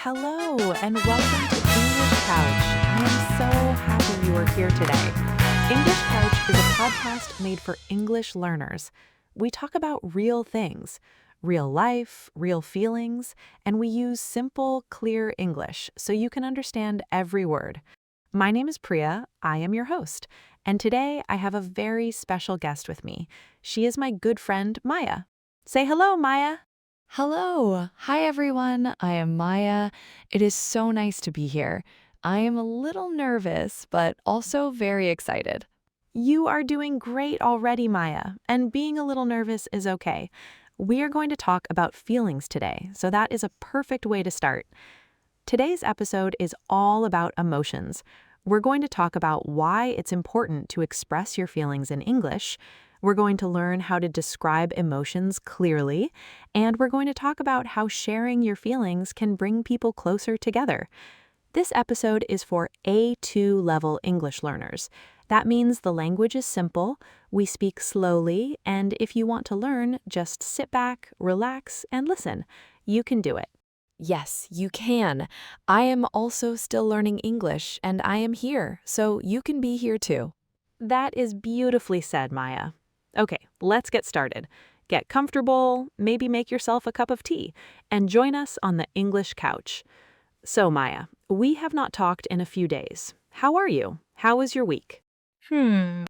Hello, and welcome to English Couch. I am so happy you are here today. English Couch is a podcast made for English learners. We talk about real things, real life, real feelings, and we use simple, clear English so you can understand every word. My name is Priya, I am your host, and today I have a very special guest with me. She is my good friend, Maya. Say hello, Maya. Hello. Hi, everyone. I am Maya. It is so nice to be here. I am a little nervous, but also very excited. You are doing great already, Maya, and being a little nervous is okay. We are going to talk about feelings today, so that is a perfect way to start. Today's episode is all about emotions. We're going to talk about why it's important to express your feelings in English. We're going to learn how to describe emotions clearly, and we're going to talk about how sharing your feelings can bring people closer together. This episode is for A2 level English learners. That means the language is simple, we speak slowly, and if you want to learn, just sit back, relax, and listen. You can do it. Yes, you can. I am also still learning English, and I am here, so you can be here too. That is beautifully said, Maya. Okay, let's get started. Get comfortable, maybe make yourself a cup of tea, and join us on the English couch. So, Maya, we have not talked in a few days. How are you? How was your week? I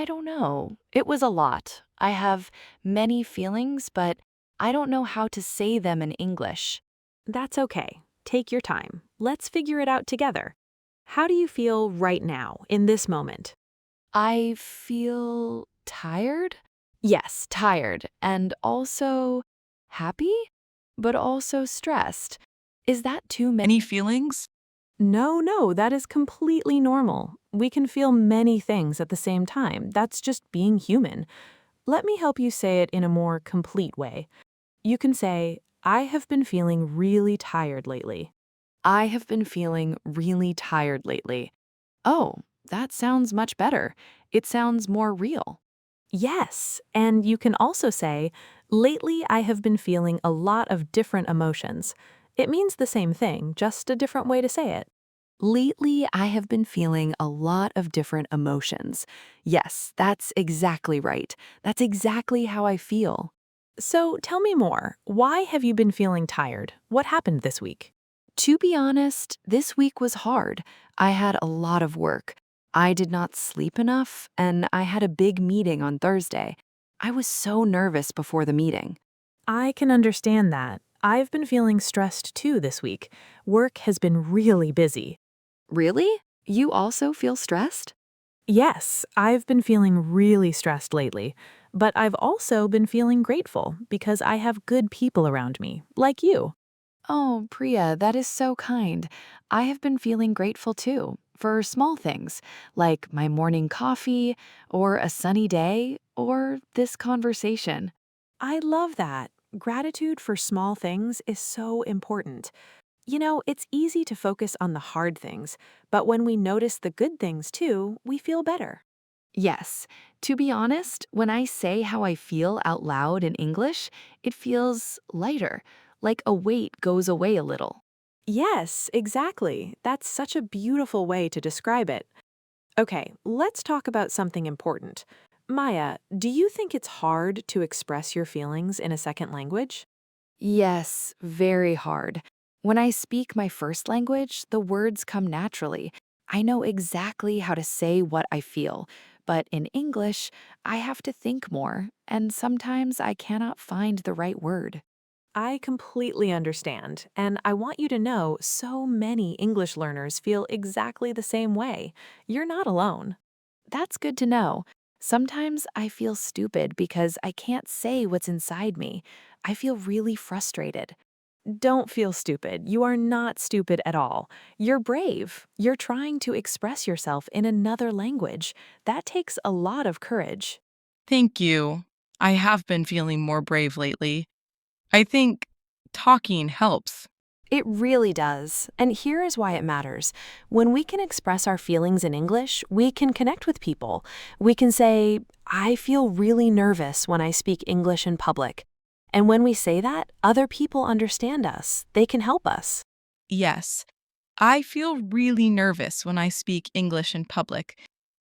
don't know. It was a lot. I have many feelings, but I don't know how to say them in English. That's okay. Take your time. Let's figure it out together. How do you feel right now, in this moment? I feel tired? Yes, tired. And also happy, but also stressed. Is that too many feelings? No, that is completely normal. We can feel many things at the same time. That's just being human. Let me help you say it in a more complete way. You can say, I have been feeling really tired lately. I have been feeling really tired lately. Oh, that sounds much better. It sounds more real. Yes, and you can also say, lately I have been feeling a lot of different emotions. It means the same thing, just a different way to say it. Lately, I have been feeling a lot of different emotions. Yes, that's exactly right. That's exactly how I feel. So tell me more. Why have you been feeling tired? What happened this week? To be honest, this week was hard. I had a lot of work. I did not sleep enough, and I had a big meeting on Thursday. I was so nervous before the meeting. I can understand that. I've been feeling stressed too this week. Work has been really busy. Really? You also feel stressed? Yes, I've been feeling really stressed lately, but I've also been feeling grateful because I have good people around me, like you. Oh, Priya, that is so kind. I have been feeling grateful too, for small things, like my morning coffee, or a sunny day, or this conversation. I love that. Gratitude for small things is so important. You know, it's easy to focus on the hard things, but when we notice the good things too, we feel better. Yes, to be honest, when I say how I feel out loud in English, it feels lighter, like a weight goes away a little. Yes, exactly. That's such a beautiful way to describe it. Okay, let's talk about something important. Maya, do you think it's hard to express your feelings in a second language? Yes, very hard. When I speak my first language, the words come naturally. I know exactly how to say what I feel. But in English, I have to think more, and sometimes I cannot find the right word. I completely understand, and I want you to know so many English learners feel exactly the same way. You're not alone. That's good to know. Sometimes I feel stupid because I can't say what's inside me. I feel really frustrated. Don't feel stupid. You are not stupid at all. You're brave. You're trying to express yourself in another language. That takes a lot of courage. Thank you. I have been feeling more brave lately. I think talking helps. It really does. And here is why it matters. When we can express our feelings in English, we can connect with people. We can say, I feel really nervous when I speak English in public. And when we say that, other people understand us. They can help us. Yes, I feel really nervous when I speak English in public,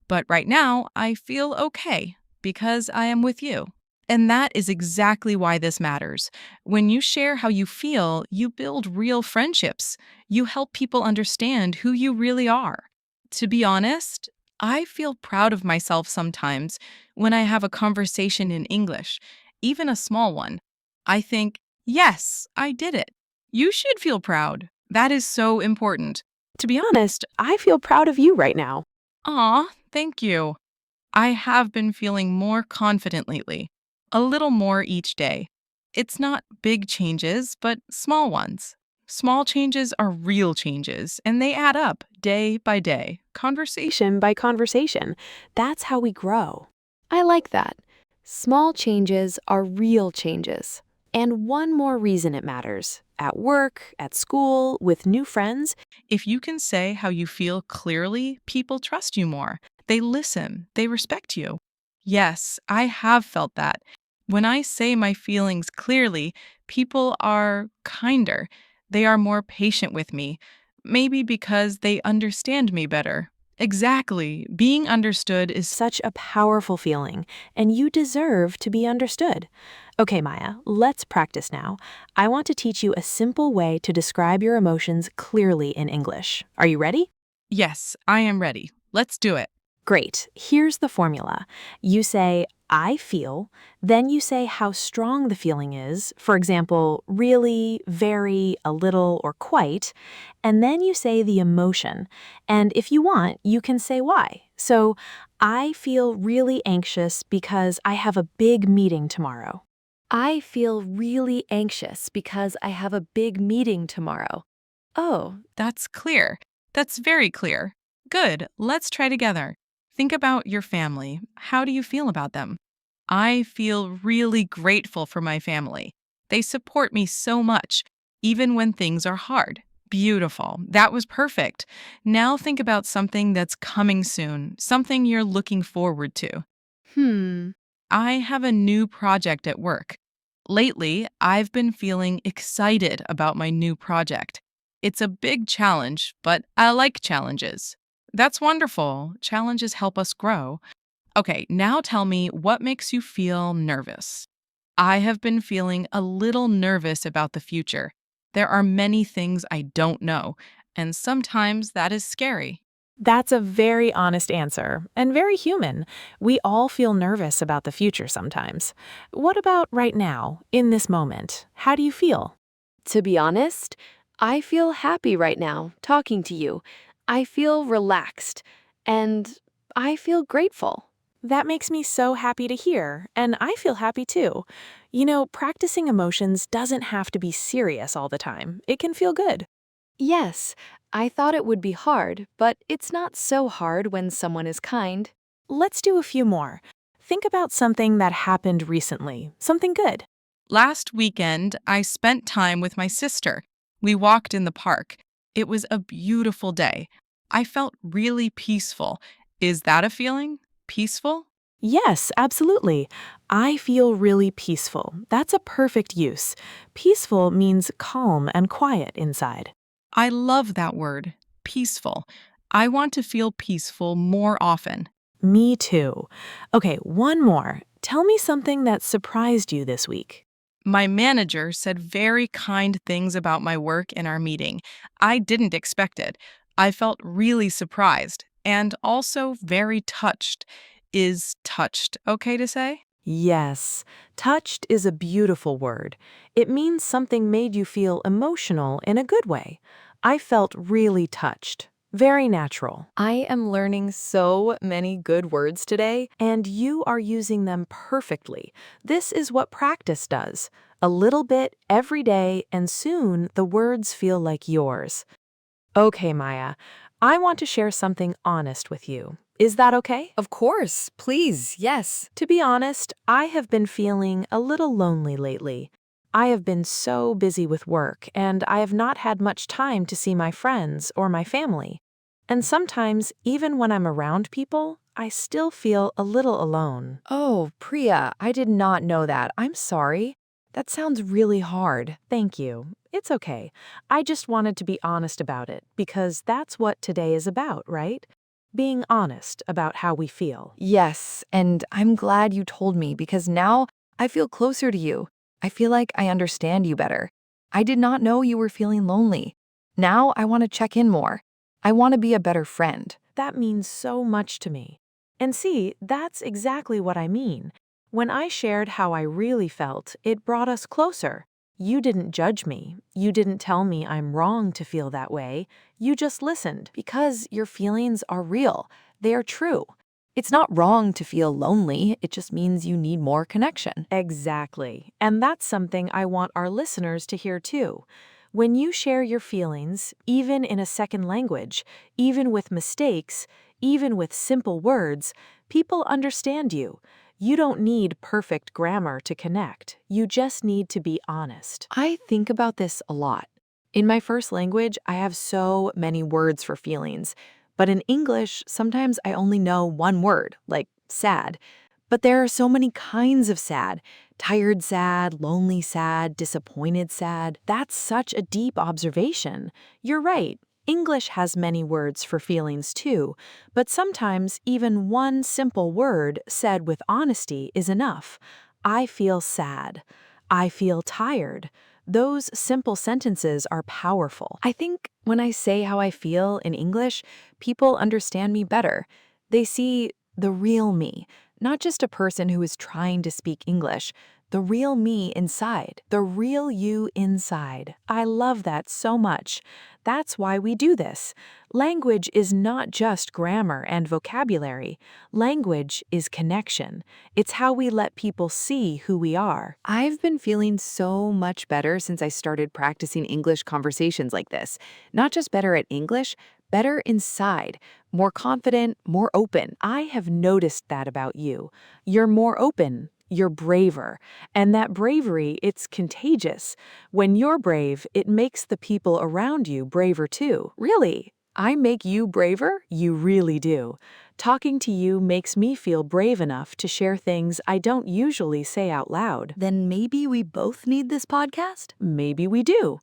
but right now I feel okay because I am with you. And that is exactly why this matters. When you share how you feel, you build real friendships. You help people understand who you really are. To be honest, I feel proud of myself sometimes when I have a conversation in English, even a small one. I think, yes, I did it. You should feel proud. That is so important. To be honest, I feel proud of you right now. Aw, thank you. I have been feeling more confident lately, a little more each day. It's not big changes, but small ones. Small changes are real changes, and they add up day by day. Conversation by conversation. That's how we grow. I like that. Small changes are real changes. And one more reason it matters. At work, at school, with new friends, If you can say how you feel clearly, people trust you more. They listen, they respect you. Yes, I have felt that. When I say my feelings clearly, people are kinder. They are more patient with me. Maybe because they understand me better. Exactly. Being understood is. such a powerful feeling, and you deserve to be understood. Okay, Maya, let's practice now. I want to teach you a simple way to describe your emotions clearly in English. Are you ready? Yes, I am ready. Let's do it. Great. Here's the formula. You say, I feel, then you say how strong the feeling is, for example, really, very, a little, or quite, and then you say the emotion. And if you want, you can say why. So, I feel really anxious because I have a big meeting tomorrow. I feel really anxious because I have a big meeting tomorrow. Oh, That's clear. That's very clear. Good. Let's try together. Think about your family. How do you feel about them? I feel really grateful for my family. They support me so much, even when things are hard. Beautiful. That was perfect. Now think about something that's coming soon, something you're looking forward to. hmm. I have a new project at work. Lately, I've been feeling excited about my new project. It's a big challenge, but I like challenges. That's wonderful. Challenges help us grow. Okay, now tell me what makes you feel nervous. I have been feeling a little nervous about the future. There are many things I don't know, and sometimes that is scary. That's a very honest answer and very human. We all feel nervous about the future sometimes. What about right now, in this moment? How do you feel? To be honest, I feel happy right now talking to you. I feel relaxed and I feel grateful. That makes me so happy to hear, and I feel happy too. You know, practicing emotions doesn't have to be serious all the time. It can feel good. Yes, I thought it would be hard, but it's not so hard when someone is kind. Let's do a few more. Think about something that happened recently, something good. Last weekend, I spent time with my sister. We walked in the park. It was a beautiful day. I felt really peaceful. Is that a feeling? Peaceful? Yes, absolutely. I feel really peaceful. That's a perfect use. Peaceful means calm and quiet inside. I love that word, peaceful. I want to feel peaceful more often. Me too. Okay, one more. Tell me something that surprised you this week. My manager said very kind things about my work in our meeting. I didn't expect it. I felt really surprised and also very touched. Is touched okay to say? Yes, touched is a beautiful word. It means something made you feel emotional in a good way. I felt really touched. Very natural. I am learning so many good words today, and you are using them perfectly. This is what practice does. A little bit every day, and soon the words feel like yours. Okay, Maya, I want to share something honest with you. Is that okay? Of course, please, yes. To be honest, I have been feeling a little lonely lately. I have been so busy with work, and I have not had much time to see my friends or my family. And sometimes, even when I'm around people, I still feel a little alone. Oh, Priya, I did not know that. I'm sorry. That sounds really hard. Thank you. It's okay. I just wanted to be honest about it because that's what today is about, right? Being honest about how we feel. Yes, and I'm glad you told me because now I feel closer to you. I feel like I understand you better. I did not know you were feeling lonely. Now I want to check in more. I want to be a better friend. That means so much to me. And see, that's exactly what I mean. When I shared how I really felt, it brought us closer. You didn't judge me. You didn't tell me I'm wrong to feel that way. You just listened because your feelings are real. They are true. It's not wrong to feel lonely, it just means you need more connection. Exactly. And that's something I want our listeners to hear too. When you share your feelings, even in a second language, even with mistakes, even with simple words, people understand you. You don't need perfect grammar to connect. You just need to be honest. I think about this a lot. In my first language, I have so many words for feelings. But in English, sometimes I only know one word, like sad. But there are so many kinds of sad: tired sad, lonely sad, disappointed sad. That's such a deep observation. You're right. English has many words for feelings too, but sometimes even one simple word said with honesty is enough. I feel sad. I feel tired. Those simple sentences are powerful. I think when I say how I feel in English, people understand me better. They see the real me, not just a person who is trying to speak English, the real me inside. The real you inside. I love that so much. That's why we do this. Language is not just grammar and vocabulary. Language is connection. It's how we let people see who we are. I've been feeling so much better since I started practicing English conversations like this. Not just better at English, better inside, more confident, more open. I have noticed that about you. You're more open. You're braver. And that bravery, it's contagious. When you're brave, it makes the people around you braver too. Really. I make you braver? You really do. Talking to you makes me feel brave enough to share things I don't usually say out loud. Then maybe we both need this podcast? Maybe we do.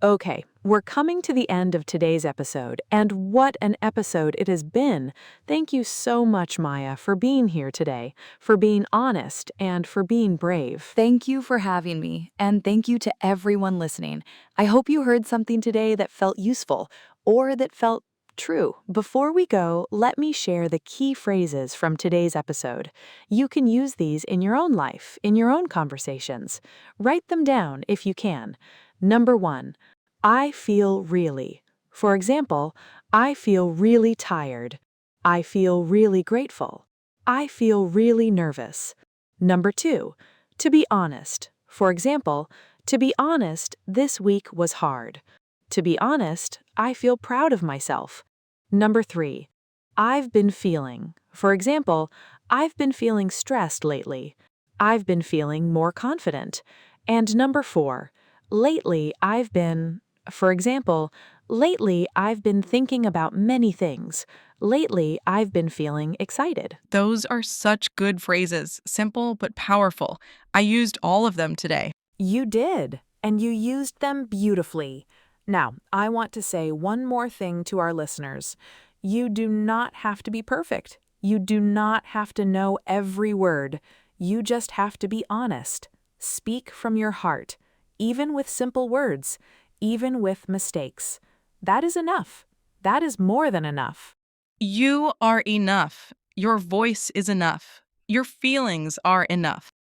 Okay, we're coming to the end of today's episode, and what an episode it has been. Thank you so much, Maya, for being here today, for being honest, and for being brave. Thank you for having me, and thank you to everyone listening. I hope you heard something today that felt useful or that felt true. Before we go, let me share the key phrases from today's episode. You can use these in your own life, in your own conversations. Write them down if you can. Number 1, I feel really. For example, I feel really tired. I feel really grateful. I feel really nervous. Number 2, to be honest. For example, to be honest, this week was hard. To be honest, I feel proud of myself. Number 3, I've been feeling. For example, I've been feeling stressed lately. I've been feeling more confident. And number 4, lately I've been, for example, lately I've been thinking about many things. Lately I've been feeling excited. Those are such good phrases, simple but powerful. I used all of them today. You did, and you used them beautifully. Now, I want to say one more thing to our listeners. You do not have to be perfect. You do not have to know every word. You just have to be honest. Speak from your heart, even with simple words, even with mistakes. That is enough. That is more than enough. You are enough. Your voice is enough. Your feelings are enough.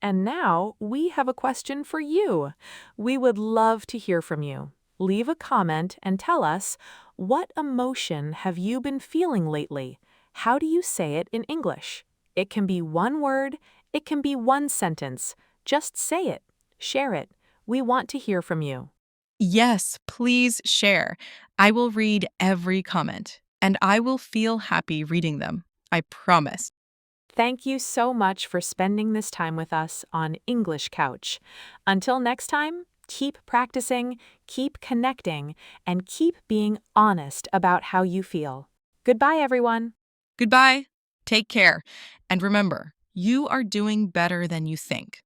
And now we have a question for you. We would love to hear from you. Leave a comment and tell us, what emotion have you been feeling lately? How do you say it in English? It can be one word, it can be one sentence. Just say it. Share it. We want to hear from you. Yes, please share. I will read every comment, and I will feel happy reading them. I promise. Thank you so much for spending this time with us on English Couch. Until next time, keep practicing, keep connecting, and keep being honest about how you feel. Goodbye, everyone. Goodbye. Take care. And remember, you are doing better than you think.